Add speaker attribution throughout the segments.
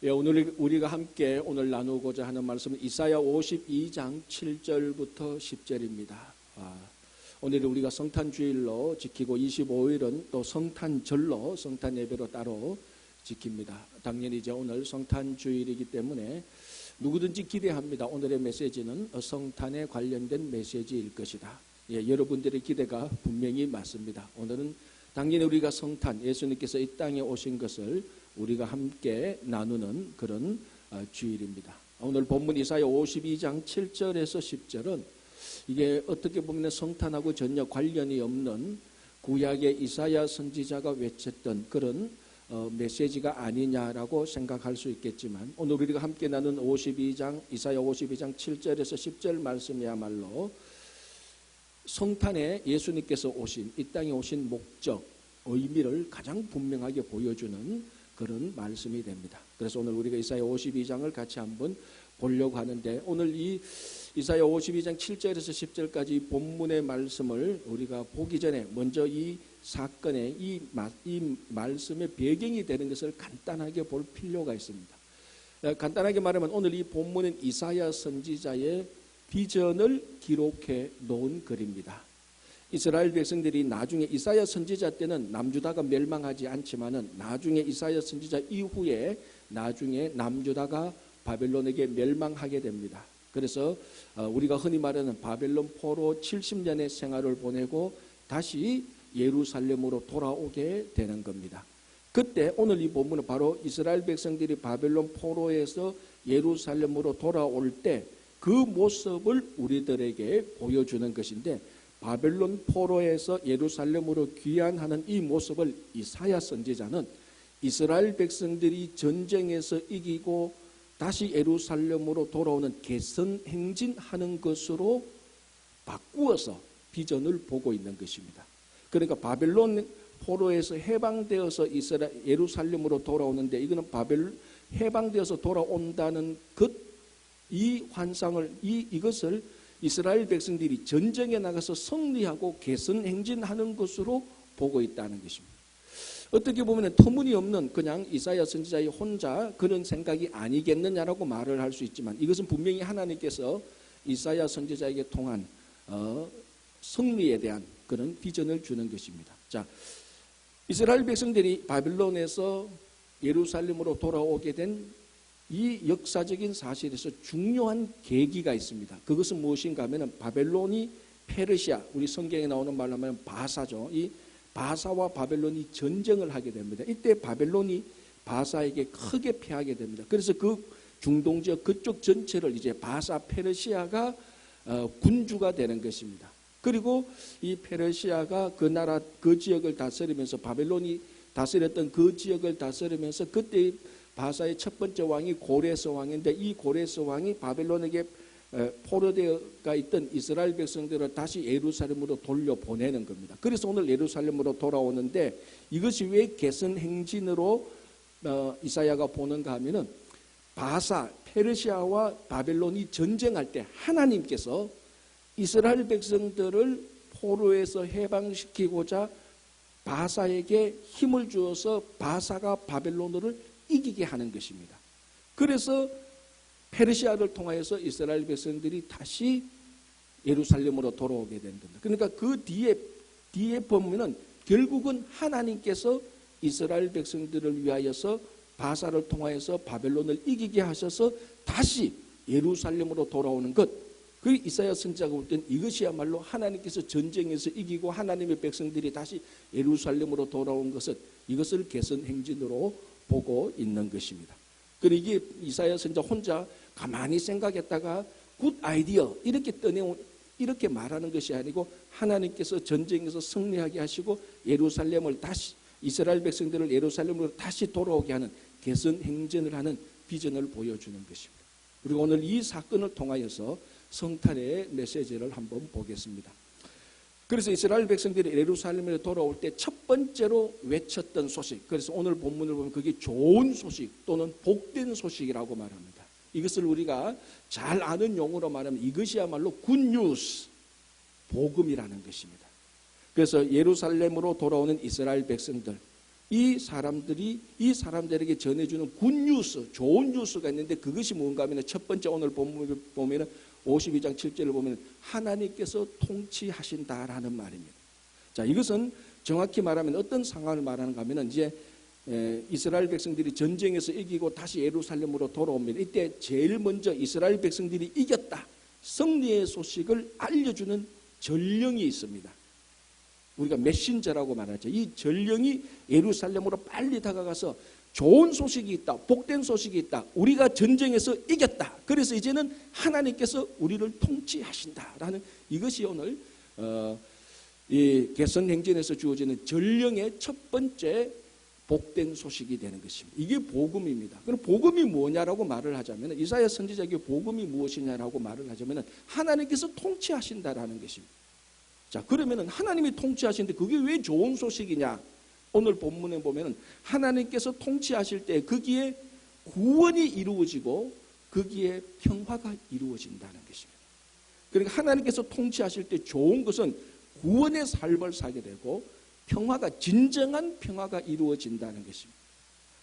Speaker 1: 예, 오늘 우리가 함께 오늘 나누고자 하는 말씀은 이사야 52장 7절부터 10절입니다. 오늘 우리가 성탄주일로 지키고 25일은 또 성탄절로 성탄 예배로 따로 지킵니다. 당연히 이제 오늘 성탄주일이기 때문에 누구든지 기대합니다. 오늘의 메시지는 성탄에 관련된 메시지일 것이다. 예, 여러분들의 기대가 분명히 맞습니다. 오늘은 당연히 우리가 성탄, 예수님께서 이 땅에 오신 것을 우리가 함께 나누는 그런 주일입니다. 오늘 본문 이사야 52장 7절에서 10절은 이게 어떻게 보면 성탄하고 전혀 관련이 없는 구약의 이사야 선지자가 외쳤던 그런 메시지가 아니냐라고 생각할 수 있겠지만, 오늘 우리가 함께 나눈 이사야 52장 7절에서 10절 말씀이야말로 성탄에 예수님께서 오신, 이 땅에 오신 목적, 의미를 가장 분명하게 보여주는 그런 말씀이 됩니다. 그래서 오늘 우리가 이사야 52장을 같이 한번 보려고 하는데, 오늘 이 이사야 52장 7절에서 10절까지 본문의 말씀을 우리가 보기 전에 먼저 이 사건의 이 말씀의 배경이 되는 것을 간단하게 볼 필요가 있습니다. 간단하게 말하면 오늘 이 본문은 이사야 선지자의 비전을 기록해 놓은 글입니다. 이스라엘 백성들이 나중에 이사야 선지자 때는 남유다가 멸망하지 않지만은 나중에 이사야 선지자 이후에 나중에 남유다가 바벨론에게 멸망하게 됩니다. 그래서 우리가 흔히 말하는 바벨론 포로 70년의 생활을 보내고 다시 예루살렘으로 돌아오게 되는 겁니다. 그때 오늘 이 본문은 바로 이스라엘 백성들이 바벨론 포로에서 예루살렘으로 돌아올 때 그 모습을 우리들에게 보여주는 것인데, 바벨론 포로에서 예루살렘으로 귀환하는 이 모습을 이사야 선지자는 이스라엘 백성들이 전쟁에서 이기고 다시 예루살렘으로 돌아오는 개선 행진하는 것으로 바꾸어서 비전을 보고 있는 것입니다. 그러니까 바벨론 포로에서 해방되어서 예루살렘으로 돌아오는데, 이거는 해방되어서 돌아온다는 이 환상을, 이것을 이스라엘 백성들이 전쟁에 나가서 승리하고 개선 행진하는 것으로 보고 있다는 것입니다. 어떻게 보면 터무니없는 그냥 이사야 선지자의 혼자 그런 생각이 아니겠느냐라고 말을 할 수 있지만, 이것은 분명히 하나님께서 이사야 선지자에게 통한 승리에 대한 그런 비전을 주는 것입니다. 자, 이스라엘 백성들이 바벨론에서 예루살렘으로 돌아오게 된 이 역사적인 사실에서 중요한 계기가 있습니다. 그것은 무엇인가 하면 바벨론이 페르시아, 우리 성경에 나오는 말로 하면 바사죠. 이 바사와 바벨론이 전쟁을 하게 됩니다. 이때 바벨론이 바사에게 크게 패하게 됩니다. 그래서 그 중동 지역 그쪽 전체를 이제 바사 페르시아가 군주가 되는 것입니다. 그리고 이 페르시아가 그 나라 그 지역을 다스리면서, 바벨론이 다스렸던 그 지역을 다스리면서, 그때 바사의 첫 번째 왕이 고레스 왕인데, 이 고레스 왕이 바벨론에게 포로되어가 있던 이스라엘 백성들을 다시 예루살렘으로 돌려보내는 겁니다. 그래서 오늘 예루살렘으로 돌아오는데, 이것이 왜 개선 행진으로 이사야가 보는가 하면은, 바사, 페르시아와 바벨론이 전쟁할 때 하나님께서 이스라엘 백성들을 포로에서 해방시키고자 바사에게 힘을 주어서 바사가 바벨론을 이기게 하는 것입니다. 그래서 페르시아를 통하여서 이스라엘 백성들이 다시 예루살렘으로 돌아오게 된 겁니다. 그러니까 그 뒤에 보면은 결국은 하나님께서 이스라엘 백성들을 위하여서 바사를 통하여서 바벨론을 이기게 하셔서 다시 예루살렘으로 돌아오는 것, 그 이사야 선지자가 볼 때는 이것이야말로 하나님께서 전쟁에서 이기고 하나님의 백성들이 다시 예루살렘으로 돌아온 이것을 개선 행진으로 보고 있는 것입니다. 그리고 이게 이사야 선지자 혼자 가만히 생각했다가 굿 아이디어 이렇게 말하는 것이 아니고, 하나님께서 전쟁에서 승리하게 하시고 예루살렘을 다시, 이스라엘 백성들을 예루살렘으로 다시 돌아오게 하는 개선 행진을 하는 비전을 보여주는 것입니다. 그리고 오늘 이 사건을 통하여서 성탄의 메시지를 한번 보겠습니다. 그래서 이스라엘 백성들이 예루살렘에 돌아올 때 첫 번째로 외쳤던 소식, 그래서 오늘 본문을 보면 그게 좋은 소식 또는 복된 소식이라고 말합니다. 이것을 우리가 잘 아는 용어로 말하면 이것이야말로 굿뉴스, 복음이라는 것입니다. 그래서 예루살렘으로 돌아오는 이스라엘 백성들, 이 사람들에게 전해주는 굿뉴스, 좋은 뉴스가 있는데 그것이 뭔가 하면 첫 번째 오늘 본문을 보면 52장 7절을 보면 하나님께서 통치하신다라는 말입니다. 자, 이것은 정확히 말하면 어떤 상황을 말하는가 하면 이제 이스라엘 백성들이 전쟁에서 이기고 다시 예루살렘으로 돌아옵니다. 이때 제일 먼저 이스라엘 백성들이 이겼다, 승리의 소식을 알려주는 전령이 있습니다. 우리가 메신저라고 말하죠. 이 전령이 예루살렘으로 빨리 다가가서 좋은 소식이 있다, 복된 소식이 있다, 우리가 전쟁에서 이겼다, 그래서 이제는 하나님께서 우리를 통치하신다라는 이것이 오늘 이 개선행전에서 주어지는 전령의 첫 번째 복된 소식이 되는 것입니다. 이게 복음입니다. 그럼 복음이 뭐냐라고 말을 하자면, 이사야 선지자에게 복음이 무엇이냐라고 말을 하자면 하나님께서 통치하신다라는 것입니다. 자, 그러면은 하나님이 통치하시는데 그게 왜 좋은 소식이냐? 오늘 본문에 보면은 하나님께서 통치하실 때 거기에 구원이 이루어지고 거기에 평화가 이루어진다는 것입니다. 그러니까 하나님께서 통치하실 때 좋은 것은 구원의 삶을 살게 되고 평화가, 진정한 평화가 이루어진다는 것입니다.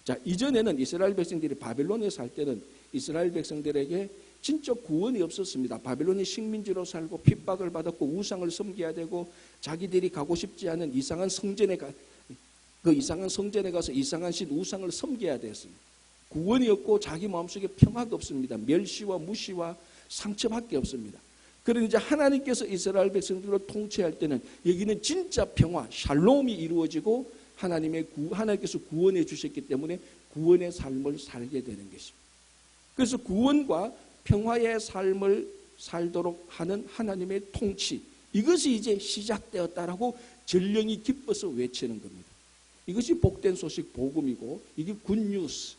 Speaker 1: 자, 이전에는 이스라엘 백성들이 바벨론에 살 때는 이스라엘 백성들에게 진짜 구원이 없었습니다. 바벨론이 식민지로 살고 핍박을 받았고 우상을 섬겨야 되고 자기들이 가고 싶지 않은 이상한 성전에 가서 이상한 신 우상을 섬겨야 됐습니다. 구원이 없고 자기 마음속에 평화가 없습니다. 멸시와 무시와 상처밖에 없습니다. 그러니 이제 하나님께서 이스라엘 백성들을 통치할 때는 여기는 진짜 평화, 샬롬이 이루어지고 하나님께서 구원해 주셨기 때문에 구원의 삶을 살게 되는 것입니다. 그래서 구원과 평화의 삶을 살도록 하는 하나님의 통치, 이것이 이제 시작되었다라고 전령이 기뻐서 외치는 겁니다. 이것이 복된 소식, 복음이고 이게 굿뉴스,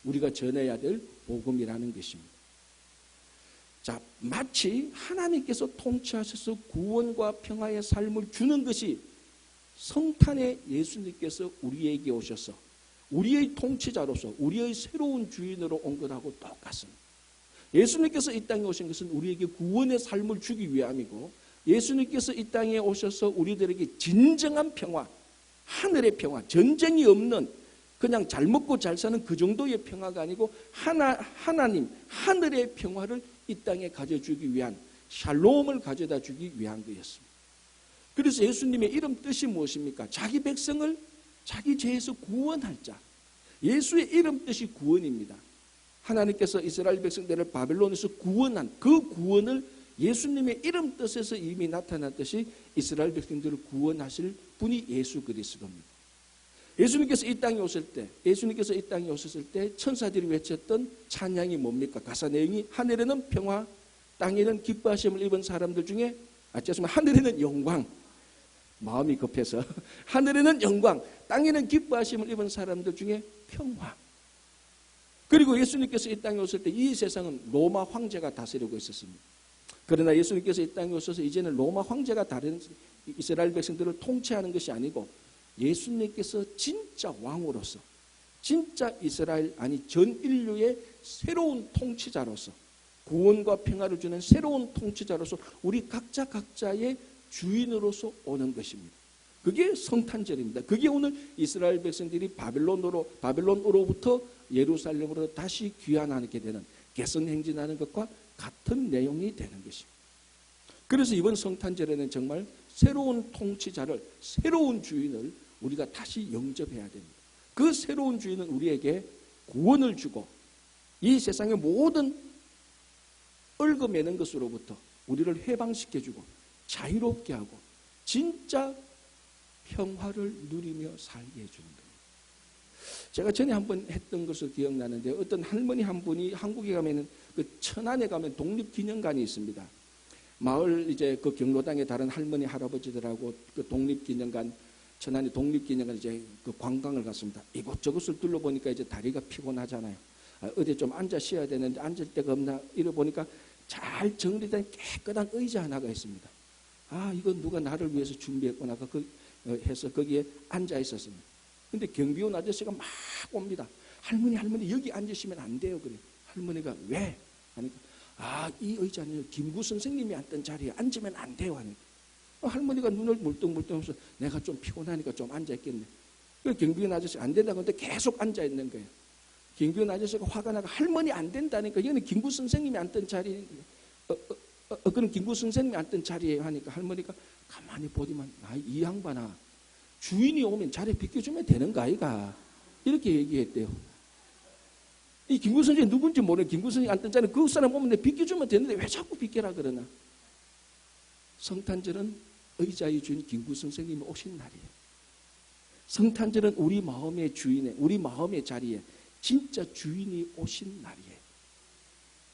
Speaker 1: 우리가 전해야 될 복음이라는 것입니다. 자, 마치 하나님께서 통치하셔서 구원과 평화의 삶을 주는 것이 성탄에 예수님께서 우리에게 오셔서 우리의 통치자로서 우리의 새로운 주인으로 온 것하고 똑같습니다. 예수님께서 이 땅에 오신 것은 우리에게 구원의 삶을 주기 위함이고, 예수님께서 이 땅에 오셔서 우리들에게 진정한 평화, 하늘의 평화, 전쟁이 없는 그냥 잘 먹고 잘 사는 그 정도의 평화가 아니고 하나님, 하늘의 평화를 이 땅에 가져주기 위한, 샬롬을 가져다 주기 위한 거였습니다. 그래서 예수님의 이름 뜻이 무엇입니까? 자기 백성을 자기 죄에서 구원할 자. 예수의 이름 뜻이 구원입니다. 하나님께서 이스라엘 백성들을 바벨론에서 구원한 그 구원을 예수님의 이름 뜻에서 이미 나타났듯이 이스라엘 백성들을 구원하실 분이 예수 그리스도입니다. 예수님께서 이 땅에 오셨을 때 천사들이 외쳤던 찬양이 뭡니까? 가사 내용이 하늘에는 평화, 땅에는 기뻐하심을 입은 사람들 중에 하늘에는 영광, 마음이 급해서 하늘에는 영광, 땅에는 기뻐하심을 입은 사람들 중에 평화. 그리고 예수님께서 이 땅에 오실 때 이 세상은 로마 황제가 다스리고 있었습니다. 그러나 예수님께서 이 땅에 오셔서 이제는 로마 황제가 다른 이스라엘 백성들을 통치하는 것이 아니고 예수님께서 진짜 왕으로서, 진짜 이스라엘, 전 인류의 새로운 통치자로서, 구원과 평화를 주는 새로운 통치자로서 우리 각자의 주인으로서 오는 것입니다. 그게 성탄절입니다. 그게 오늘 이스라엘 백성들이 바벨론으로부터 예루살렘으로 다시 귀환하게 되는, 개선행진하는 것과 같은 내용이 되는 것입니다. 그래서 이번 성탄절에는 정말 새로운 통치자를, 새로운 주인을 우리가 다시 영접해야 됩니다. 그 새로운 주인은 우리에게 구원을 주고 이 세상의 모든 얽어매는 것으로부터 우리를 해방시켜주고 자유롭게 하고 진짜 평화를 누리며 살게 해주는 겁니다. 제가 전에 한번 했던 것을 기억나는데, 어떤 할머니 한 분이 한국에 가면은 그 천안에 가면 독립기념관이 있습니다. 마을 이제 그 경로당에 다른 할머니 할아버지들하고 그 독립기념관, 천안의 독립기념관 이제 그 관광을 갔습니다. 이곳저곳을 둘러보니까 이제 다리가 피곤하잖아요. 어디 좀 앉아 쉬어야 되는데 앉을 데가 없나 이래 보니까 잘 정리된 깨끗한 의자 하나가 있습니다. 이건 누가 나를 위해서 준비했구나 해서 거기에 앉아 있었습니다. 근데 경비원 아저씨가 막 옵니다. 할머니 여기 앉으시면 안 돼요. 그래. 할머니가 왜? 하니까 이 의자는 김구 선생님이 앉던 자리에 앉으면 안 돼요. 하니까 할머니가 눈을 물뚱물뚱해서 내가 좀 피곤하니까 좀 앉아 있겠네. 경비원 아저씨 안 된다고 하는데 계속 앉아 있는 거예요. 경비원 아저씨가 화가 나고 할머니 안 된다니까. 이거는 김구 선생님이 앉던 자리, 그런 김구 선생님이 앉던 자리에 하니까 할머니가 가만히 보지만 이 양반아, 주인이 오면 자리 비켜주면 되는 거 아이가? 이렇게 얘기했대요. 이 김구 선생이 누군지 모르는 김구 선생이 앉던 자리에 그 사람 오면 비켜주면 되는데 왜 자꾸 비켜라 그러나? 성탄절은 의자의 주인 김구 선생님이 오신 날이에요. 성탄절은 우리 마음의 주인에, 우리 마음의 자리에 진짜 주인이 오신 날이에요.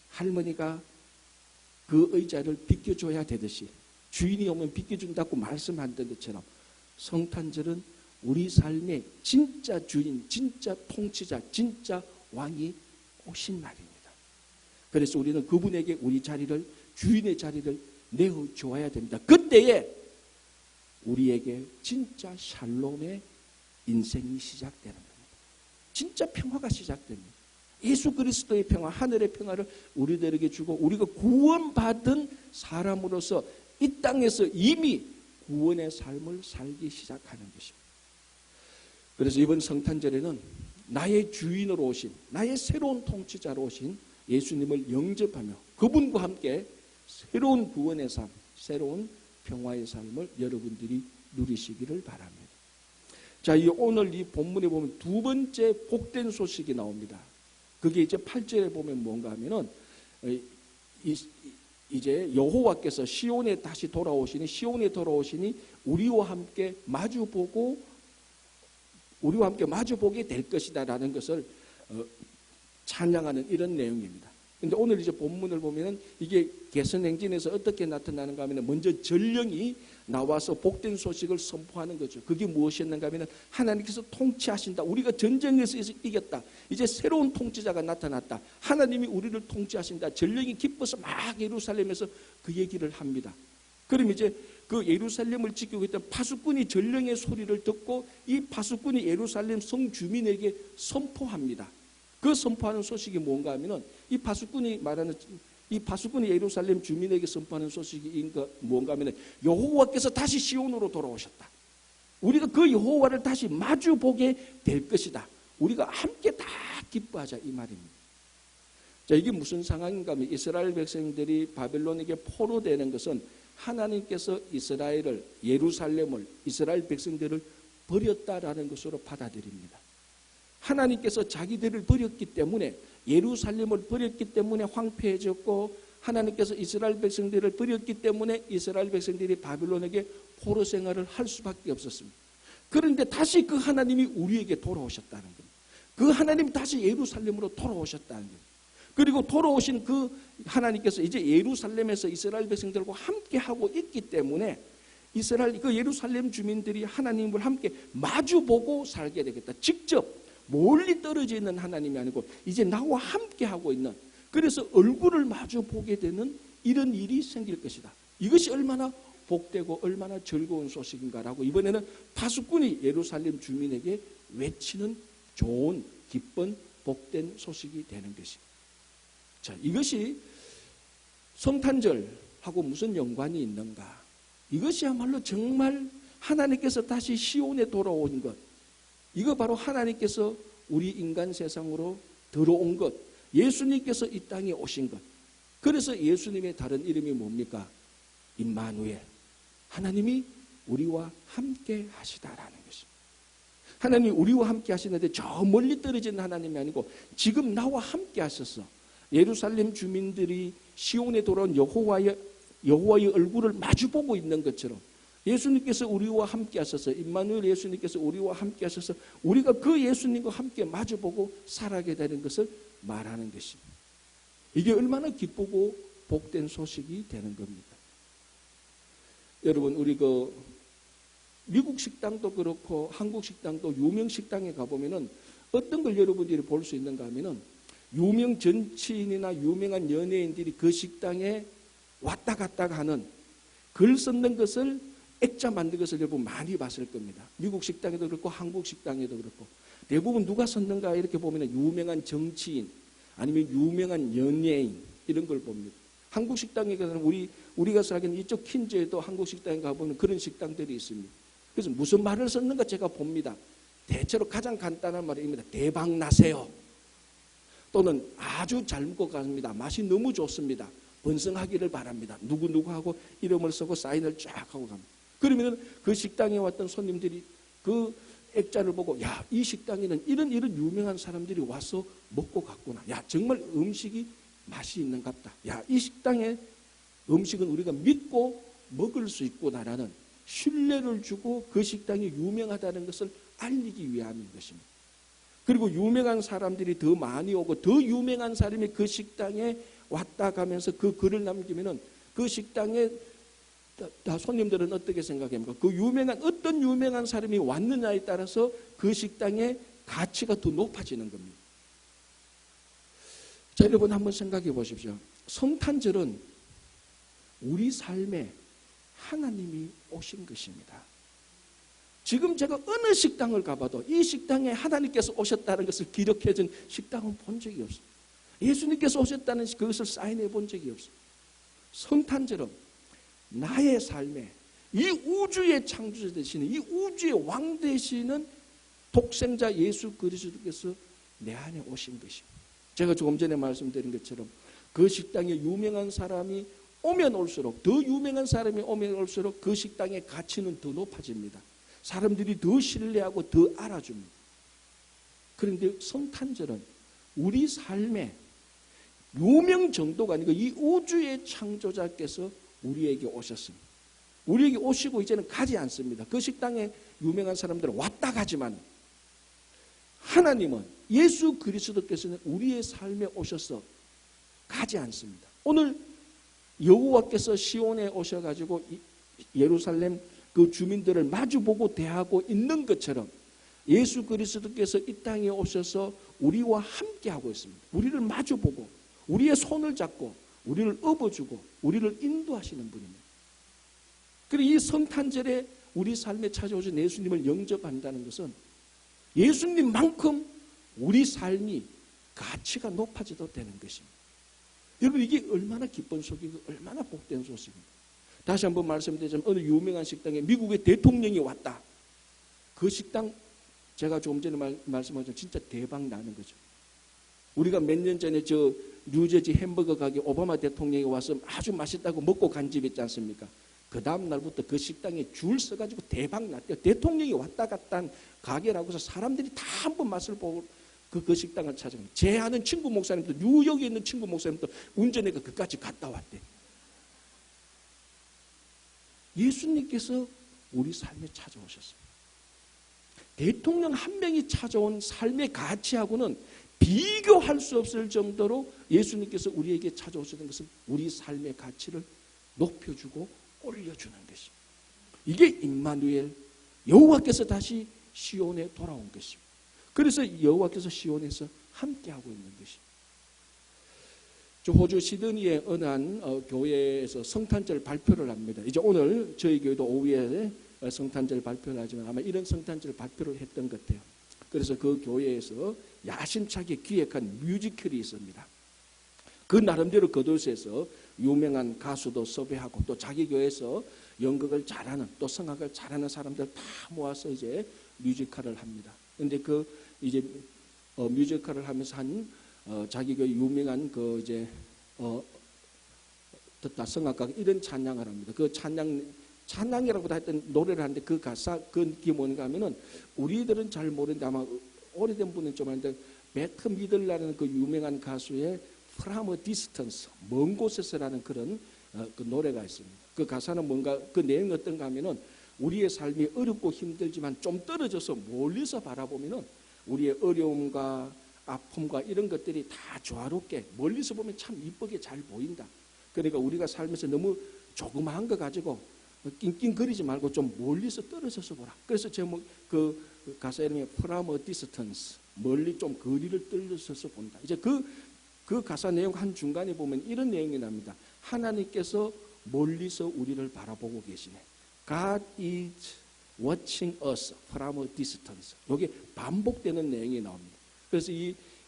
Speaker 1: 할머니가 그 의자를 비켜줘야 되듯이 주인이 오면 비켜준다고 말씀하던 것처럼 성탄절은 우리 삶의 진짜 주인, 진짜 통치자, 진짜 왕이 오신 날입니다. 그래서 우리는 그분에게 우리 자리를, 주인의 자리를 내어주어야 됩니다. 그때에 우리에게 진짜 샬롬의 인생이 시작되는 겁니다. 진짜 평화가 시작됩니다. 예수 그리스도의 평화, 하늘의 평화를 우리들에게 주고 우리가 구원받은 사람으로서 이 땅에서 이미 구원의 삶을 살기 시작하는 것입니다. 그래서 이번 성탄절에는 나의 주인으로 오신, 나의 새로운 통치자로 오신 예수님을 영접하며 그분과 함께 새로운 구원의 삶, 새로운 평화의 삶을 여러분들이 누리시기를 바랍니다. 자, 오늘 이 본문에 보면 두 번째 복된 소식이 나옵니다. 그게 이제 8절에 보면 뭔가 하면은 이제 여호와께서 시온에 다시 돌아오시니, 시온에 돌아오시니 우리와 함께 마주보게 될 것이다라는 것을 찬양하는 이런 내용입니다. 근데 오늘 이제 본문을 보면은 이게 개선행진에서 어떻게 나타나는가 하면은 먼저 전령이 나와서 복된 소식을 선포하는 거죠. 그게 무엇이었는가 하면은 하나님께서 통치하신다. 우리가 전쟁에서 이겼다. 이제 새로운 통치자가 나타났다. 하나님이 우리를 통치하신다. 전령이 기뻐서 막 예루살렘에서 그 얘기를 합니다. 그럼 이제 그 예루살렘을 지키고 있던 파수꾼이 전령의 소리를 듣고 이 파수꾼이 예루살렘 성 주민에게 선포합니다. 그 선포하는 소식이 뭔가 하면은 이 파수꾼이 예루살렘 주민에게 선포하는 소식이 뭔가 하면은 여호와께서 다시 시온으로 돌아오셨다. 우리가 그 여호와를 다시 마주 보게 될 것이다. 우리가 함께 다 기뻐하자 이 말입니다. 자, 이게 무슨 상황인가 하면 이스라엘 백성들이 바벨론에게 포로되는 것은 하나님께서 이스라엘을, 예루살렘을, 이스라엘 백성들을 버렸다라는 것으로 받아들입니다. 하나님께서 자기들을 버렸기 때문에, 예루살렘을 버렸기 때문에 황폐해졌고, 하나님께서 이스라엘 백성들을 버렸기 때문에 이스라엘 백성들이 바빌론에게 포로 생활을 할 수밖에 없었습니다. 그런데 다시 그 하나님이 우리에게 돌아오셨다는 겁니다. 그 하나님이 다시 예루살렘으로 돌아오셨다는 겁니다. 그리고 돌아오신 그 하나님께서 이제 예루살렘에서 이스라엘 백성들과 함께 하고 있기 때문에 그 예루살렘 주민들이 하나님을 함께 마주보고 살게 되겠다. 직접 멀리 떨어져 있는 하나님이 아니고 이제 나와 함께 하고 있는, 그래서 얼굴을 마주 보게 되는 이런 일이 생길 것이다. 이것이 얼마나 복되고 얼마나 즐거운 소식인가라고 이번에는 파수꾼이 예루살렘 주민에게 외치는 좋은, 기쁜, 복된 소식이 되는 것입니다. 자, 이것이 성탄절하고 무슨 연관이 있는가? 이것이야말로 정말 하나님께서 다시 시온에 돌아온 것, 이거 바로 하나님께서 우리 인간 세상으로 들어온 것, 예수님께서 이 땅에 오신 것. 그래서 예수님의 다른 이름이 뭡니까? 임마누엘. 하나님이 우리와 함께 하시다라는 것입니다. 하나님이 우리와 함께 하시는데 저 멀리 떨어진 하나님이 아니고 지금 나와 함께 하셔서 예루살렘 주민들이 시온에 돌아온 여호와의 얼굴을 마주보고 있는 것처럼 예수님께서 우리와 함께 하셔서, 임마누엘 예수님께서 우리와 함께 하셔서 우리가 그 예수님과 함께 마주보고 살아가게 되는 것을 말하는 것입니다. 이게 얼마나 기쁘고 복된 소식이 되는 겁니다. 여러분, 우리 미국 식당도 그렇고 한국 식당도 유명 식당에 가보면은 어떤 걸 여러분들이 볼 수 있는가 하면은 유명 정치인이나 유명한 연예인들이 그 식당에 왔다 갔다 하는 글 썼는 것을, 액자 만든 것을 여러분 많이 봤을 겁니다. 미국 식당에도 그렇고 한국 식당에도 그렇고 대부분 누가 썼는가 이렇게 보면 유명한 정치인 아니면 유명한 연예인 이런 걸 봅니다. 한국 식당에 가서는 우리가 살기는 이쪽 킨즈에도 한국 식당에 가보면 그런 식당들이 있습니다. 그래서 무슨 말을 썼는가 제가 봅니다. 대체로 가장 간단한 말입니다. 대박 나세요. 또는 아주 잘 먹고 갑니다. 맛이 너무 좋습니다. 번성하기를 바랍니다. 누구누구하고 이름을 쓰고 사인을 쫙 하고 갑니다. 그러면 그 식당에 왔던 손님들이 그 액자를 보고 야, 이 식당에는 이런 유명한 사람들이 와서 먹고 갔구나. 야, 정말 음식이 맛이 있는갑다. 야, 이 식당의 음식은 우리가 믿고 먹을 수 있구나라는 신뢰를 주고 그 식당이 유명하다는 것을 알리기 위함인 것입니다. 그리고 유명한 사람들이 더 많이 오고 더 유명한 사람이 그 식당에 왔다 가면서 그 글을 남기면은 그 식당에 다 손님들은 어떻게 생각합니까? 그 어떤 유명한 사람이 왔느냐에 따라서 그 식당의 가치가 더 높아지는 겁니다. 자, 여러분 한번 생각해 보십시오. 성탄절은 우리 삶에 하나님이 오신 것입니다. 지금 제가 어느 식당을 가봐도 이 식당에 하나님께서 오셨다는 것을 기록해준 식당은 본 적이 없어요. 예수님께서 오셨다는 그것을 사인해 본 적이 없어요. 성탄절은 나의 삶에 이 우주의 창조자 되시는 이 우주의 왕 되시는 독생자 예수 그리스도께서 내 안에 오신 것입니다. 제가 조금 전에 말씀드린 것처럼 그 식당에 유명한 사람이 오면 올수록 더 유명한 사람이 오면 올수록 그 식당의 가치는 더 높아집니다. 사람들이 더 신뢰하고 더 알아줍니다. 그런데 성탄절은 우리 삶에 유명 정도가 아니고 이 우주의 창조자께서 우리에게 오셨습니다. 우리에게 오시고 이제는 가지 않습니다. 그 식당에 유명한 사람들은 왔다 가지만 하나님은 예수 그리스도께서는 우리의 삶에 오셔서 가지 않습니다. 오늘 여호와께서 시온에 오셔가지고 예루살렘 그 주민들을 마주보고 대하고 있는 것처럼 예수 그리스도께서 이 땅에 오셔서 우리와 함께하고 있습니다. 우리를 마주보고 우리의 손을 잡고 우리를 업어주고 우리를 인도하시는 분입니다. 그리고 이 성탄절에 우리 삶에 찾아오신 예수님을 영접한다는 것은 예수님만큼 우리 삶이 가치가 높아져도 되는 것입니다. 여러분 이게 얼마나 기쁜 소식이고 얼마나 복된 소식입니다. 다시 한번 말씀드리자면 어느 유명한 식당에 미국의 대통령이 왔다. 그 식당 제가 조금 전에 말씀하셨지만 진짜 대박 나는 거죠. 우리가 몇 년 전에 저 뉴저지 햄버거 가게 오바마 대통령이 와서 아주 맛있다고 먹고 간 집 있지 않습니까? 그 다음 날부터 그 식당에 줄 서가지고 대박 났대요. 대통령이 왔다 갔다 한 가게라고 해서 사람들이 다 한번 맛을 보고 그 식당을 찾아갑니다. 제 아는 친구 목사님도 뉴욕에 있는 친구 목사님도 운전해가 그까지 갔다 왔대. 예수님께서 우리 삶에 찾아오셨습니다. 대통령 한 명이 찾아온 삶의 가치하고는 비교할 수 없을 정도로 예수님께서 우리에게 찾아오시는 것은 우리 삶의 가치를 높여주고 올려주는 것입니다. 이게 임마누엘, 여호와께서 다시 시온에 돌아온 것입니다. 그래서 여호와께서 시온에서 함께하고 있는 것입니다. 호주 시드니의 어느 한 교회에서 성탄절 발표를 합니다. 이제 오늘 저희 교회도 오후에 성탄절 발표를 하지만 아마 이런 성탄절 발표를 했던 것 같아요. 그래서 그 교회에서 야심차게 기획한 뮤지컬이 있습니다. 그 나름대로 그곳에서 유명한 가수도 섭외하고 또 자기 교회에서 연극을 잘하는 또 성악을 잘하는 사람들 다 모아서 이제 뮤지컬을 합니다. 그런데 그 이제 뮤지컬을 하면서 한 자기 교회 유명한 그 이제 듣다 성악가가 이런 찬양을 합니다. 그 찬양이라고 하여튼 노래를 하는데 그 가사 그게 뭔가 하면은 우리들은 잘 모르는데 아마 오래된 분은 좀 아는데 배트 미들라는 그 유명한 가수의 From a Distance 먼 곳에서라는 그런 그 노래가 있습니다. 그 가사는 뭔가 그 내용이 어떤가 하면은 우리의 삶이 어렵고 힘들지만 좀 떨어져서 멀리서 바라보면은 우리의 어려움과 아픔과 이런 것들이 다 조화롭게 멀리서 보면 참 이쁘게 잘 보인다. 그러니까 우리가 살면서 너무 조그마한 거 가지고 낑낑거리지 말고 좀 멀리서 떨어져서 보라. 그래서 제목 그 가사 이름이 From a Distance 멀리 좀 거리를 떨어져서 본다. 이제 그 가사 내용 한 중간에 보면 이런 내용이 납니다. 하나님께서 멀리서 우리를 바라보고 계시네. God is watching us from a distance. 이게 반복되는 내용이 나옵니다. 그래서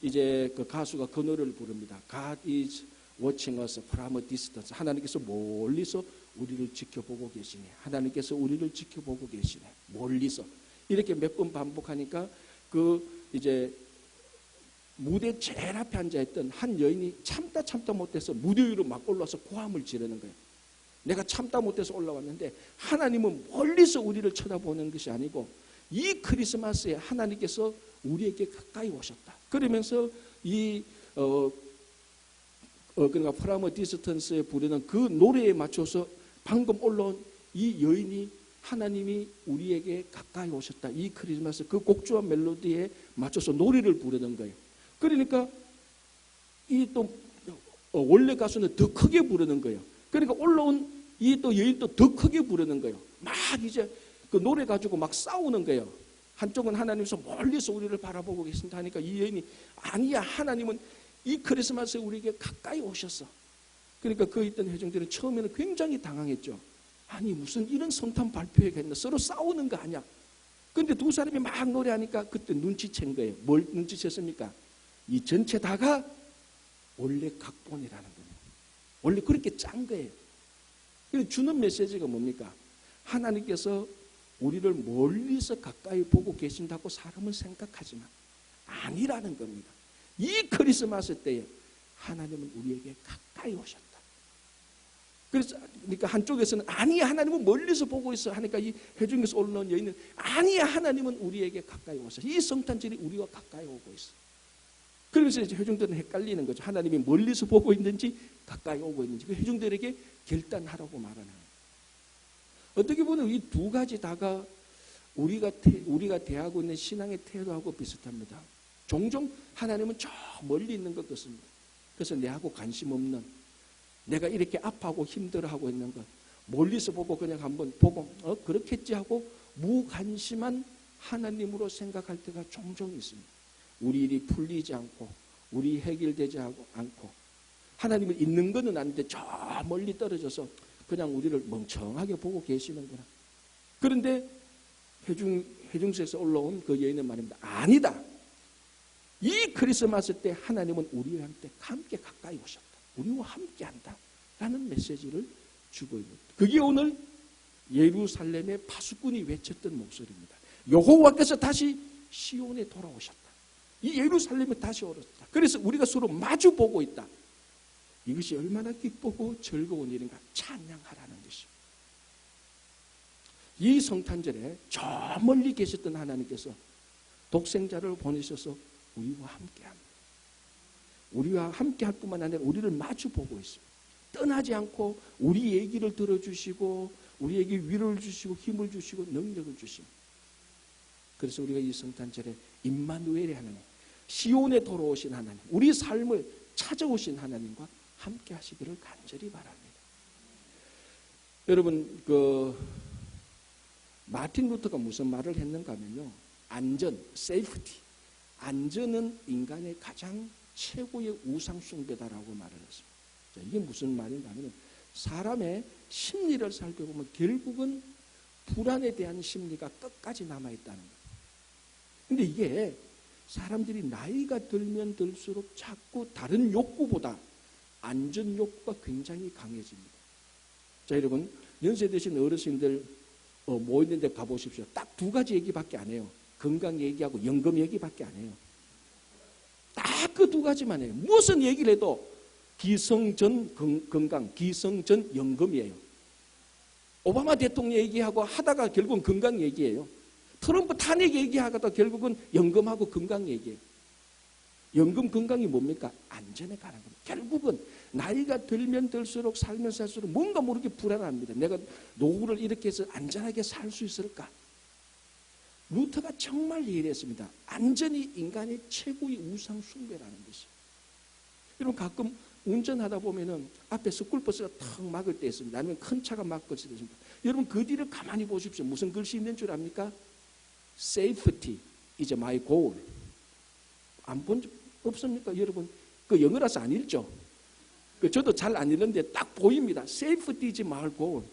Speaker 1: 이제 그 가수가 그 노래를 부릅니다. God is watching us from a distance. 하나님께서 멀리서 우리를 지켜보고 계시네. 하나님께서 우리를 지켜보고 계시네. 멀리서. 이렇게 몇 번 반복하니까 그 이제 무대 제일 앞에 앉아있던 한 여인이 참다 못해서 무대 위로 막 올라와서 고함을 지르는 거예요. 내가 참다 못해서 올라왔는데 하나님은 멀리서 우리를 쳐다보는 것이 아니고 이 크리스마스에 하나님께서 우리에게 가까이 오셨다. 그러면서 그러니까 프라모 디스턴스에 부르는 그 노래에 맞춰서 방금 올라온 이 여인이 하나님이 우리에게 가까이 오셨다. 이 크리스마스 그 곡조와 멜로디에 맞춰서 노래를 부르는 거예요. 그러니까 이 또 원래 가수는 더 크게 부르는 거예요. 그러니까 올라온 이 또 여인도 더 크게 부르는 거예요. 막 이제 그 노래 가지고 막 싸우는 거예요. 한쪽은 하나님께서 멀리서 우리를 바라보고 계신다 하니까 이 여인이 아니야, 하나님은 이 크리스마스에 우리에게 가까이 오셨어. 그러니까 그 있던 회중들은 처음에는 굉장히 당황했죠. 아니 무슨 이런 성탄 발표회겠나, 서로 싸우는 거 아니야. 근데 두 사람이 막 노래하니까 그때 눈치챈 거예요. 뭘 눈치챘습니까? 이 전체 다가 원래 각본이라는 거예요. 원래 그렇게 짠 거예요. 그래서 주는 메시지가 뭡니까? 하나님께서 우리를 멀리서 가까이 보고 계신다고 사람은 생각하지만 아니라는 겁니다. 이 크리스마스 때에 하나님은 우리에게 가까이 오셨다. 그래서 그러니까 한쪽에서는 아니야, 하나님은 멀리서 보고 있어 하니까 이 회중에서 올라온 여인은 아니야, 하나님은 우리에게 가까이 오셔. 이 성탄절이 우리와 가까이 오고 있어. 그러면서 이제 회중들은 헷갈리는 거죠. 하나님이 멀리서 보고 있는지 가까이 오고 있는지. 그 회중들에게 결단하라고 말하는 거예요. 어떻게 보면 이 두 가지 다가 우리가 대하고 있는 신앙의 태도하고 비슷합니다. 종종 하나님은 저 멀리 있는 것 같습니다. 그래서 내하고 관심 없는, 내가 이렇게 아파하고 힘들어하고 있는 것 멀리서 보고 그냥 한번 보고 그렇겠지 하고 무관심한 하나님으로 생각할 때가 종종 있습니다. 우리 일이 풀리지 않고 우리 해결되지 않고 하나님은 있는 것은 아닌데 저 멀리 떨어져서 그냥 우리를 멍청하게 보고 계시는구나. 그런데 회중석에서 올라온 그 여인의 말입니다. 아니다. 이 크리스마스 때 하나님은 우리와 함께 가까이 오셨다. 우리와 함께한다. 라는 메시지를 주고 있는 거예요. 그게 오늘 예루살렘의 파수꾼이 외쳤던 목소리입니다. 여호와께서 다시 시온에 돌아오셨다. 이 예루살렘에 다시 오셨다. 그래서 우리가 서로 마주 보고 있다. 이것이 얼마나 기쁘고 즐거운 일인가. 찬양하라는 것이죠. 이 성탄절에 저 멀리 계셨던 하나님께서 독생자를 보내셔서 우리와 함께합니다. 우리와 함께할 뿐만 아니라 우리를 마주 보고 있습니다. 떠나지 않고 우리 얘기를 들어주시고 우리에게 위로를 주시고 힘을 주시고 능력을 주십니다. 그래서 우리가 이 성탄절에 임마누엘의 하나님, 시온에 돌아오신 하나님, 우리 삶을 찾아오신 하나님과 함께 하시기를 간절히 바랍니다. 여러분, 마틴 루터가 무슨 말을 했는가 하면요, 안전, 세이프티, 안전은 인간의 가장 최고의 우상 숭배다라고 말을 했습니다. 자, 이게 무슨 말인가 하면 사람의 심리를 살펴보면 결국은 불안에 대한 심리가 끝까지 남아있다는 거예요. 근데 이게 사람들이 나이가 들면 들수록 자꾸 다른 욕구보다 안전 욕구가 굉장히 강해집니다. 자, 여러분, 연세 드신 어르신들 모이는 데 가보십시오. 딱 두 가지 얘기밖에 안 해요. 건강 얘기하고 연금 얘기밖에 안 해요. 딱 그 두 가지만 해요. 무슨 얘기를 해도 기성전 건강, 기성전 연금이에요. 오바마 대통령 얘기하고 하다가 결국은 건강 얘기예요. 트럼프 탄핵 얘기하다가 결국은 연금하고 건강 얘기예요. 연금 건강이 뭡니까? 안전에 관한 겁니다. 결국은 나이가 들면 들수록 살면 살수록 뭔가 모르게 불안합니다. 내가 노후를 이렇게 해서 안전하게 살 수 있을까? 루터가 정말 이해했습니다. 안전이 인간의 최고의 우상 숭배라는 것이. 여러분, 가끔 운전하다 보면은 앞에 스쿨버스가 턱 막을 때 있습니다. 아니면 큰 차가 막을 때 있습니다. 여러분, 그 뒤를 가만히 보십시오. 무슨 글씨 있는 줄 압니까? Safety is my goal. 안 본 적 없습니까? 여러분, 그 영어라서 안 읽죠? 저도 잘 안 읽는데 딱 보입니다. Safety is my goal.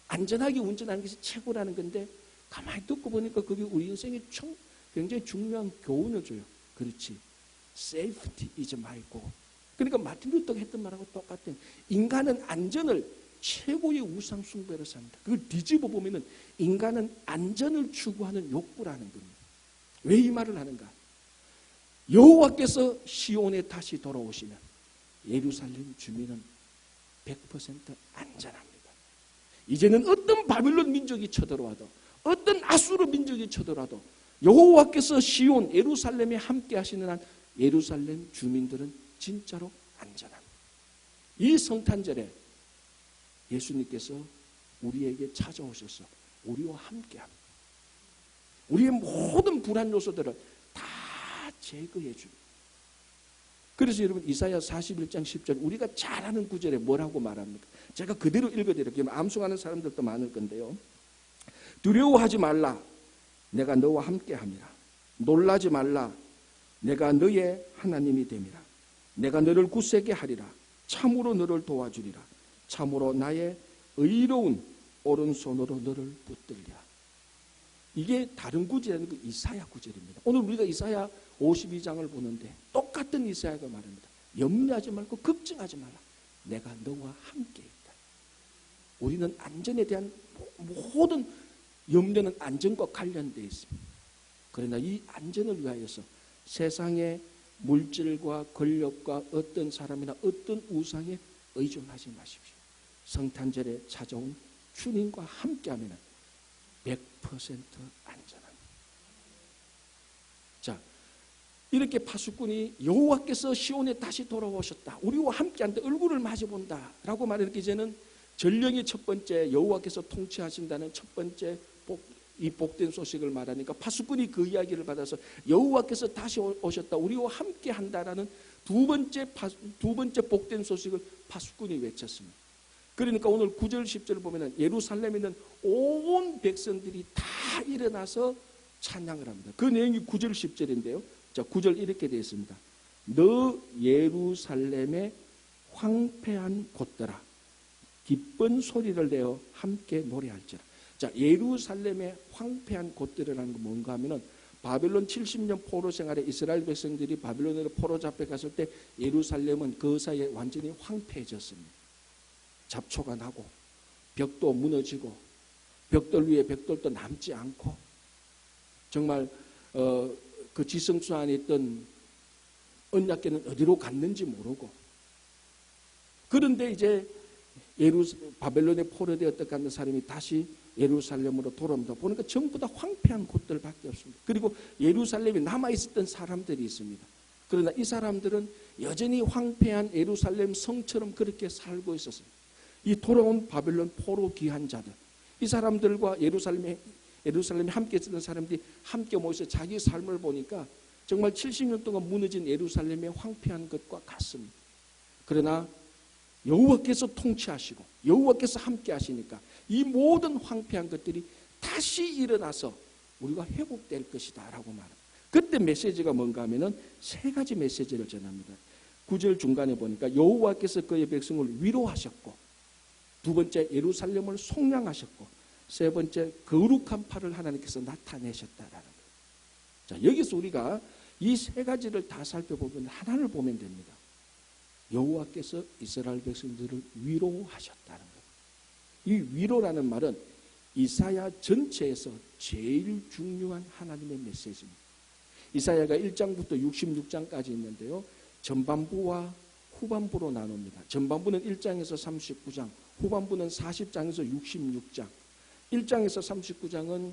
Speaker 1: 안전하게 운전하는 것이 최고라는 건데 가만히 듣고 보니까 그게 우리 인생에 굉장히 중요한 교훈을 줘요. 그렇지. Safety is my goal. 그러니까 마틴 루터가 했던 말하고 똑같은, 인간은 안전을 최고의 우상 숭배를 삽니다. 그걸 뒤집어 보면은 인간은 안전을 추구하는 욕구라는 겁니다. 왜 이 말을 하는가? 여호와께서 시온에 다시 돌아오시면 예루살렘 주민은 100% 안전합니다. 이제는 어떤 바빌론 민족이 쳐들어와도, 어떤 아수르 민족이 쳐들어와도 여호와께서 시온 예루살렘에 함께 하시는 한 예루살렘 주민들은 진짜로 안전합니다. 이 성탄절에 예수님께서 우리에게 찾아오셔서 우리와 함께합니다. 우리의 모든 불안 요소들을 다 제거해 줍니다. 그래서 여러분 이사야 41장 10절 우리가 잘 아는 구절에 뭐라고 말합니까? 제가 그대로 읽어드릴게요. 암송하는 사람들도 많을 건데요. 두려워하지 말라. 내가 너와 함께함이라. 놀라지 말라. 내가 너의 하나님이 됨이라. 내가 너를 굳세게 하리라. 참으로 너를 도와주리라. 참으로 나의 의로운 오른손으로 너를 붙들리라. 이게 다른 구절이 그 이사야 구절입니다. 오늘 우리가 이사야 52장을 보는데 똑같은 이사야가 말합니다. 염려하지 말고 걱정하지 말라. 내가 너와 함께 있다. 우리는 안전에 대한 모든 염려는 안전과 관련되어 있습니다. 그러나 이 안전을 위하여서 세상의 물질과 권력과 어떤 사람이나 어떤 우상에 의존하지 마십시오. 성탄절에 찾아온 주님과 함께하면 100% 안전합니다. 자, 이렇게 파수꾼이 여호와께서 시온에 다시 돌아오셨다. 우리와 함께한다. 얼굴을 마주본다. 라고 말하니까 이제는 전령의 첫 번째 여호와께서 통치하신다는 첫 번째 이 복된 소식을 말하니까 파수꾼이 그 이야기를 받아서 여호와께서 다시 오셨다. 우리와 함께한다라는 두 번째 복된 소식을 파수꾼이 외쳤습니다. 그러니까 오늘 9절 10절을 보면 예루살렘에 있는 온 백성들이 다 일어나서 찬양을 합니다. 그 내용이 9절 10절인데요. 자, 9절 이렇게 되어 있습니다. 너 예루살렘의 황폐한 곳들아 기쁜 소리를 내어 함께 노래할지라. 자, 예루살렘의 황폐한 곳들이라는 건 뭔가 하면은 바벨론 70년 포로 생활에 이스라엘 백성들이 바벨론으로 포로 잡혀갔을 때 예루살렘은 그 사이에 완전히 황폐해졌습니다. 잡초가 나고 벽도 무너지고 벽돌 위에 벽돌도 남지 않고 정말 그 지성소 안에 있던 언약궤는 어디로 갔는지 모르고 그런데 이제 바벨론에 포로되었다 하는 사람이 다시 예루살렘으로 돌아옵니다. 보니까 전부 다 황폐한 곳들밖에 없습니다. 그리고 예루살렘에 남아있었던 사람들이 있습니다. 그러나 이 사람들은 여전히 황폐한 예루살렘 성처럼 그렇게 살고 있었습니다. 이 돌아온 바벨론 포로 귀한 자들, 이 사람들과 예루살렘에 함께 있었던 사람들이 함께 모여서 자기 삶을 보니까 정말 70년 동안 무너진 예루살렘의 황폐한 것과 같습니다. 그러나 여호와께서 통치하시고 여호와께서 함께 하시니까 이 모든 황폐한 것들이 다시 일어나서 우리가 회복될 것이다 라고 말합니다. 그때 메시지가 뭔가 하면은 세 가지 메시지를 전합니다. 9절 중간에 보니까 여호와께서 그의 백성을 위로하셨고 두 번째 예루살렘을 속량하셨고 세 번째 거룩한 팔을 하나님께서 나타내셨다라는 거예요. 자, 여기서 우리가 이 세 가지를 다 살펴보면 하나를 보면 됩니다. 여호와께서 이스라엘 백성들을 위로하셨다는 거예요. 이 위로라는 말은 이사야 전체에서 제일 중요한 하나님의 메시지입니다. 이사야가 1장부터 66장까지 있는데요. 전반부와 후반부로 나눕니다. 전반부는 1장에서 39장, 후반부는 40장에서 66장. 1장에서 39장은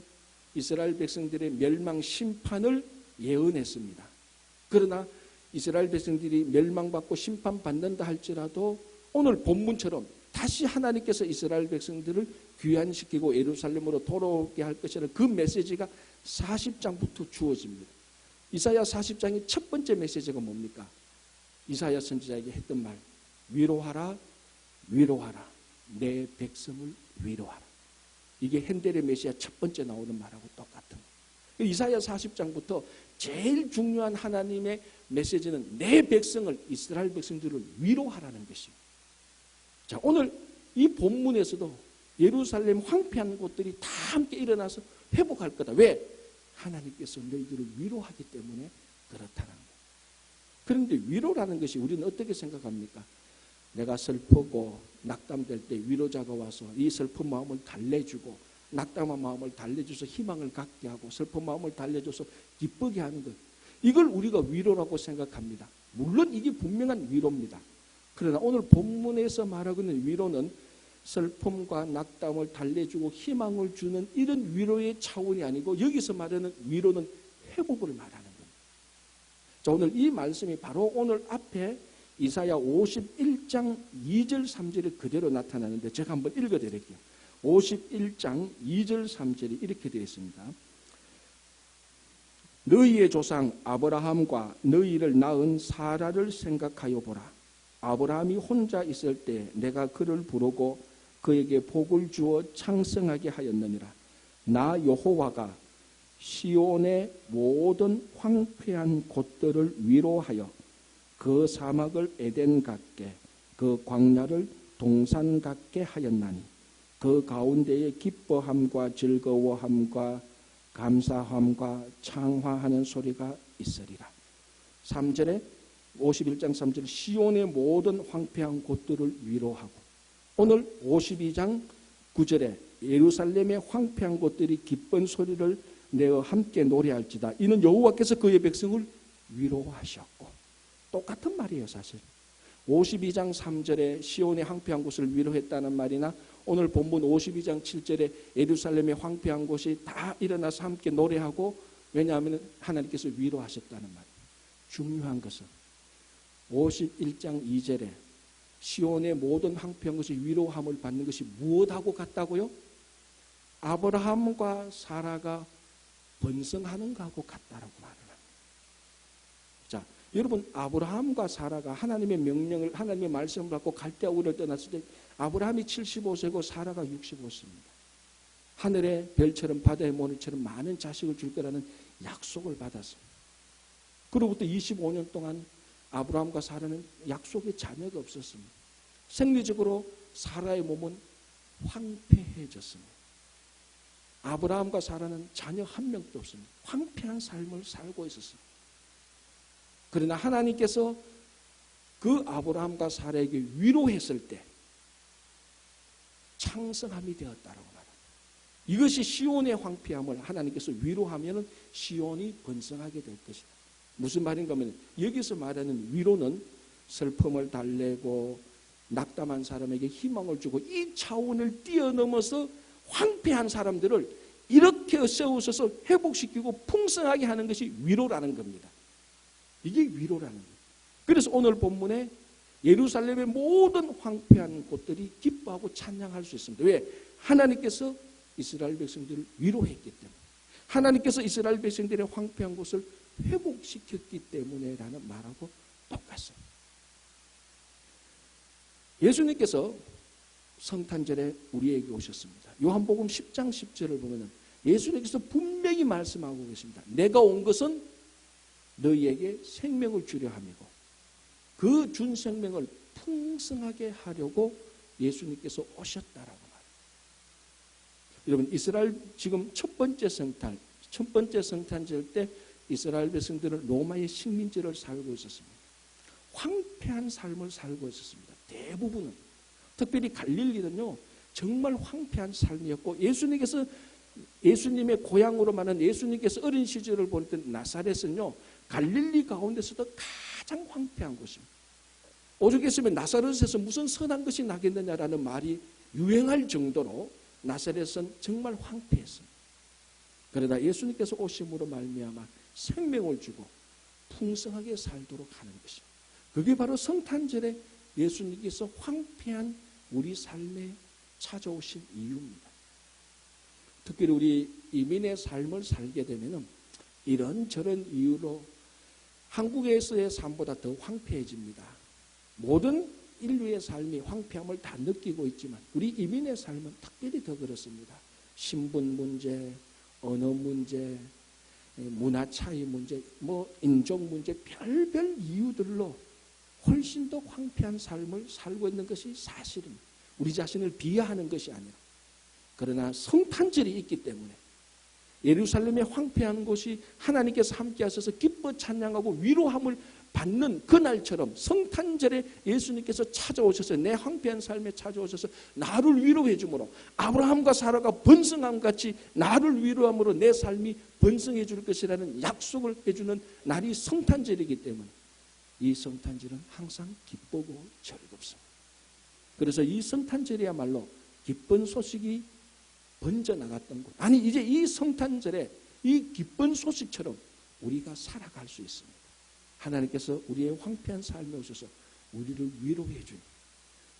Speaker 1: 이스라엘 백성들의 멸망 심판을 예언했습니다. 그러나 이스라엘 백성들이 멸망받고 심판받는다 할지라도 오늘 본문처럼 다시 하나님께서 이스라엘 백성들을 귀환시키고 예루살렘으로 돌아오게 할 것이라는 그 메시지가 40장부터 주어집니다. 이사야 40장의 첫 번째 메시지가 뭡니까? 이사야 선지자에게 했던 말, 위로하라, 위로하라, 내 백성을 위로하라. 이게 hen델의 메시아 첫 번째 나오는 말하고 똑같은 거예요. 이사야 40장부터 제일 중요한 하나님의 메시지는 내 백성을, 이스라엘 백성들을 위로하라는 것입니다. 자, 오늘 이 본문에서도 예루살렘 황폐한 곳들이 다 함께 일어나서 회복할 거다. 왜? 하나님께서 너희들을 위로하기 때문에 그렇다는 거예요. 그런데 위로라는 것이 우리는 어떻게 생각합니까? 내가 슬프고 낙담될 때 위로자가 와서 이 슬픈 마음을 달래주고 낙담한 마음을 달래줘서 희망을 갖게 하고 슬픈 마음을 달래줘서 기쁘게 하는 것, 이걸 우리가 위로라고 생각합니다. 물론 이게 분명한 위로입니다. 그러나 오늘 본문에서 말하고 있는 위로는 슬픔과 낙담을 달래주고 희망을 주는 이런 위로의 차원이 아니고, 여기서 말하는 위로는 회복을 말하는 겁니다. 자, 오늘 이 말씀이 바로 오늘 앞에 이사야 51장 2절 3절이 그대로 나타나는데 제가 한번 읽어드릴게요. 51장 2절 3절이 이렇게 되어 있습니다. 너희의 조상 아브라함과 너희를 낳은 사라를 생각하여 보라. 아브라함이 혼자 있을 때 내가 그를 부르고 그에게 복을 주어 창성하게 하였느니라. 나 여호와가 시온의 모든 황폐한 곳들을 위로하여 그 사막을 에덴 같게 그 광야를 동산 같게 하였나니 그 가운데에 기뻐함과 즐거워함과 감사함과 창화하는 소리가 있으리라. 3절에 51장 3절 시온의 모든 황폐한 곳들을 위로하고, 오늘 52장 9절에 예루살렘의 황폐한 곳들이 기쁜 소리를 내어 함께 노래할지다. 이는 여호와께서 그의 백성을 위로하셨고, 똑같은 말이에요. 사실 52장 3절에 시온의 황폐한 곳을 위로했다는 말이나 오늘 본문 52장 7절에 예루살렘의 황폐한 곳이 다 일어나서 함께 노래하고, 왜냐하면 하나님께서 위로하셨다는 말이에요. 중요한 것은 51장 2절에 시온의 모든 황폐한 것이 위로함을 받는 것이 무엇하고 같다고요? 아브라함과 사라가 번성하는 것하고 같다라고 말을 합니다. 자, 여러분, 아브라함과 사라가 하나님의 명령을, 하나님의 말씀을 받고 갈대아우를 떠났을 때 아브라함이 75세고 사라가 65세입니다. 하늘의 별처럼 바다의 모래처럼 많은 자식을 줄 거라는 약속을 받았습니다. 그로부터 25년 동안 아브라함과 사라는 약속의 자녀가 없었습니다. 생리적으로 사라의 몸은 황폐해졌습니다. 아브라함과 사라는 자녀 한 명도 없습니다. 황폐한 삶을 살고 있었습니다. 그러나 하나님께서 그 아브라함과 사라에게 위로했을 때 창성함이 되었다라고 말합니다. 이것이 시온의 황폐함을 하나님께서 위로하면 시온이 번성하게 될 것이다. 무슨 말인가 하면, 여기서 말하는 위로는 슬픔을 달래고 낙담한 사람에게 희망을 주고 이 차원을 뛰어넘어서 황폐한 사람들을 이렇게 세우셔서 회복시키고 풍성하게 하는 것이 위로라는 겁니다. 이게 위로라는 거예요. 그래서 오늘 본문에 예루살렘의 모든 황폐한 곳들이 기뻐하고 찬양할 수 있습니다. 왜? 하나님께서 이스라엘 백성들을 위로했기 때문에, 하나님께서 이스라엘 백성들의 황폐한 곳을 회복시켰기 때문에라는 말하고 똑같습니다. 예수님께서 성탄절에 우리에게 오셨습니다. 요한복음 10장 10절을 보면 예수님께서 분명히 말씀하고 계십니다. 내가 온 것은 너희에게 생명을 주려 함이고 그 준 생명을 풍성하게 하려고 예수님께서 오셨다라고 말합니다. 여러분, 이스라엘 지금 첫 번째 성탄절 때 이스라엘 백성들은 로마의 식민지를 살고 있었습니다. 황폐한 삶을 살고 있었습니다. 대부분은, 특별히 갈릴리는요 정말 황폐한 삶이었고, 예수님의 고향으로 말하는 예수님께서 어린 시절을 보냈던 나사렛은요 갈릴리 가운데서도 가장 황폐한 곳입니다. 오죽했으면 나사렛에서 무슨 선한 것이 나겠느냐라는 말이 유행할 정도로 나사렛은 정말 황폐했습니다. 그러나 예수님께서 오심으로 말미암아 생명을 주고 풍성하게 살도록 하는 것입니다. 그게 바로 성탄절에 예수님께서 황폐한 우리 삶에 찾아오신 이유입니다. 특별히 우리 이민의 삶을 살게 되면 이런저런 이유로 한국에서의 삶보다 더 황폐해집니다. 모든 인류의 삶이 황폐함을 다 느끼고 있지만 우리 이민의 삶은 특별히 더 그렇습니다. 신분 문제, 언어 문제, 문화 차이 문제, 인종 문제, 별별 이유들로 훨씬 더 황폐한 삶을 살고 있는 것이 사실입니다. 우리 자신을 비하하는 것이 아니라. 그러나 성탄절이 있기 때문에 예루살렘의 황폐한 곳이 하나님께서 함께 하셔서 기뻐 찬양하고 위로함을 받는 그날처럼 성탄절에 예수님께서 찾아오셔서 내 황폐한 삶에 찾아오셔서 나를 위로해 주므로 아브라함과 사라가 번성함 같이 나를 위로함으로 내 삶이 번성해 줄 것이라는 약속을 해주는 날이 성탄절이기 때문에 이 성탄절은 항상 기쁘고 즐겁습니다. 그래서 이 성탄절이야말로 기쁜 소식이 번져나갔던 것. 아니 이제 이 성탄절에 이 기쁜 소식처럼 우리가 살아갈 수 있습니다. 하나님께서 우리의 황폐한 삶에 오셔서 우리를 위로해 주니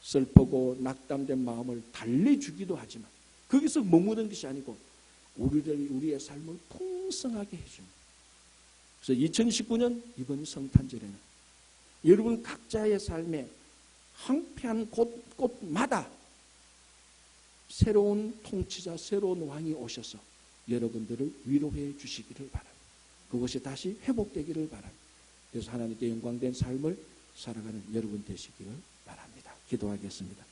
Speaker 1: 슬프고 낙담된 마음을 달래주기도 하지만 거기서 머무는 것이 아니고 우리의 삶을 풍성하게 해줍니다. 그래서 2019년 이번 성탄절에는 여러분 각자의 삶에 황폐한 곳마다 새로운 통치자, 새로운 왕이 오셔서 여러분들을 위로해 주시기를 바랍니다. 그것이 다시 회복되기를 바랍니다. 그래서 하나님께 영광된 삶을 살아가는 여러분 되시기를 바랍니다. 기도하겠습니다.